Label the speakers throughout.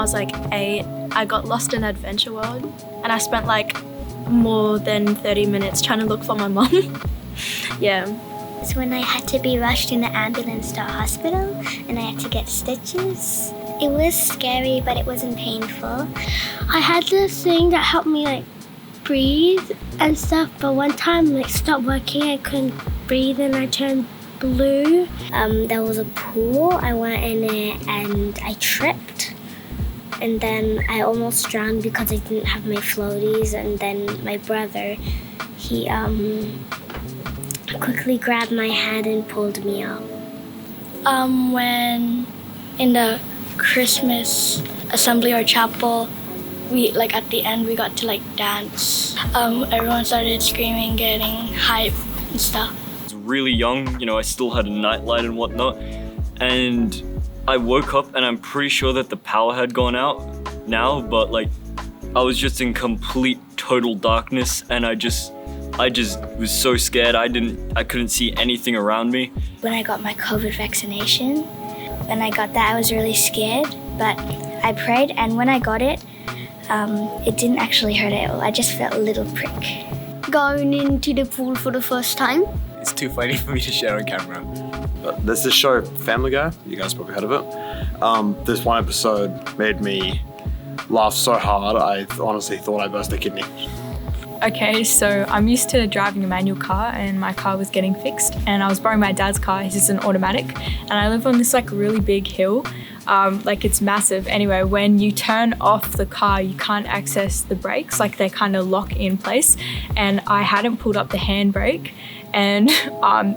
Speaker 1: was like 8, I got lost in Adventure World and I spent like more than 30 minutes trying to look for my mum. Yeah.
Speaker 2: It's when I had to be rushed in the ambulance to a hospital and I had to get stitches. It was scary, but it wasn't painful.
Speaker 3: I had this thing that helped me like breathe and stuff, but one time it stopped working. I couldn't breathe and I turned blue.
Speaker 2: There was a pool. I went in it and I tripped. And then I almost drowned because I didn't have my floaties. And then my brother, he quickly grabbed my hand and pulled me up.
Speaker 4: When in the Christmas assembly or chapel, we like at the end we got to like dance. Everyone started screaming, getting hype and stuff.
Speaker 5: I was really young, I still had a nightlight and whatnot, and I woke up and I'm pretty sure that the power had gone out now, but like I was just in complete total darkness and I just was so scared. I couldn't see anything around me.
Speaker 2: When I got my COVID vaccination, when I got that I was really scared, but I prayed, and when I got it, it didn't actually hurt at all. I just felt a little prick.
Speaker 3: Going into the pool for the first time.
Speaker 6: It's too funny for me to share on camera.
Speaker 7: There's this show, Family Guy. You guys probably heard of it. This one episode made me laugh so hard, I honestly thought I burst a kidney.
Speaker 8: Okay, so I'm used to driving a manual car and my car was getting fixed and I was borrowing my dad's car. His is an automatic and I live on this like really big hill. Like it's massive. Anyway, when you turn off the car, you can't access the brakes, like they kind of lock in place. And I hadn't pulled up the handbrake and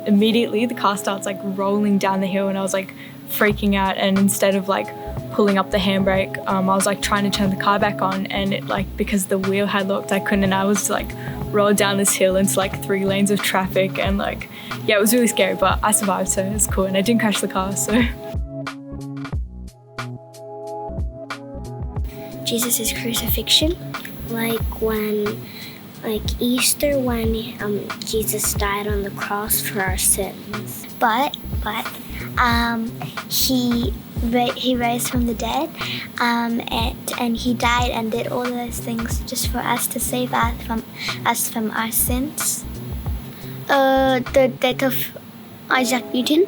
Speaker 8: immediately the car starts like rolling down the hill and I was like freaking out, and instead of like pulling up the handbrake, I was like trying to turn the car back on, and it like, because the wheel had locked, I couldn't, and I was like rolled down this hill into like 3 lanes of traffic, and like, yeah, it was really scary, but I survived, so it's cool, and I didn't crash the car, so.
Speaker 2: Jesus' crucifixion, like Easter when Jesus died on the cross for our sins. But he raised from the dead, and he died and did all those things just for us to save us from our sins.
Speaker 3: The death of Isaac Newton.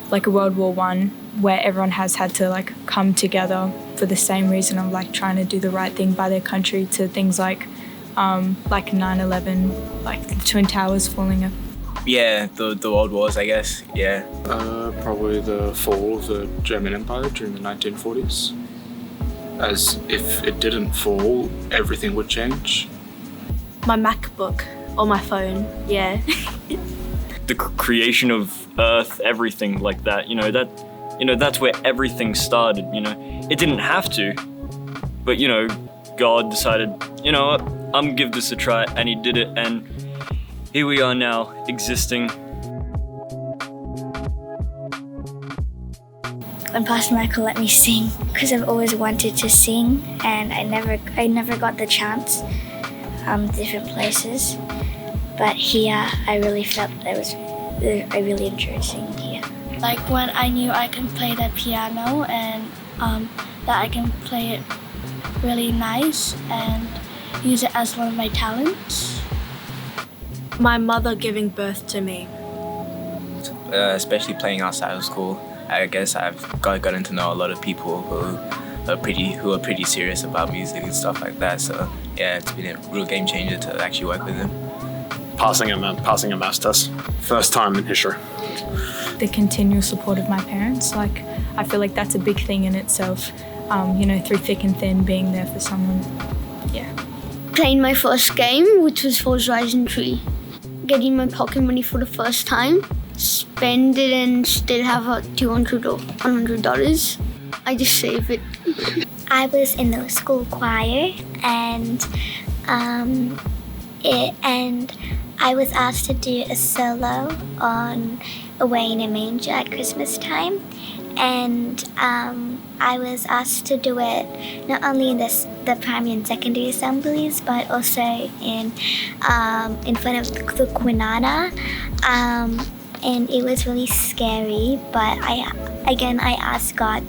Speaker 8: Like a World War I, where everyone has had to like come together for the same reason of like trying to do the right thing by their country, to things like 9/11, like the Twin Towers falling up.
Speaker 6: Yeah, the World Wars, I guess, yeah.
Speaker 9: Probably the fall of the German Empire during the 1940s. As if it didn't fall, everything would change.
Speaker 1: My MacBook or my phone, yeah.
Speaker 5: The creation of Earth, everything like that, that's where everything started, It didn't have to, but, God decided, you know what, I'm gonna give this a try, and he did it, and here we are now, existing.
Speaker 2: When Pastor Michael let me sing, because I've always wanted to sing, and I never got the chance, different places. But here, I really felt I really enjoyed singing here.
Speaker 4: Like when I knew I can play the piano and that I can play it really nice and use it as one of my talents.
Speaker 1: My mother giving birth to me.
Speaker 6: Especially playing outside of school, I guess I've gotten to know a lot of people who are pretty serious about music and stuff like that. So yeah, it's been a real game changer to actually work with them.
Speaker 7: Passing a maths test, first time in history.
Speaker 8: The continual support of my parents, like I feel like that's a big thing in itself. Through thick and thin, being there for someone. Yeah.
Speaker 3: Playing my first game, which was Forza Horizon 3. Getting my pocket money for the first time. Spend it and still have $200 or $100. I just save it.
Speaker 2: I was in the school choir, and I was asked to do a solo on Away in a Manger at Christmas time, and I was asked to do it not only in the primary and secondary assemblies, but also in front of the Kwinana. and it was really scary, but I asked God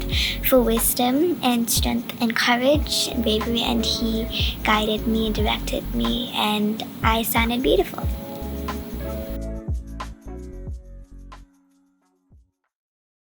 Speaker 2: for wisdom and strength and courage and bravery, and He guided me and directed me, and I sounded beautiful.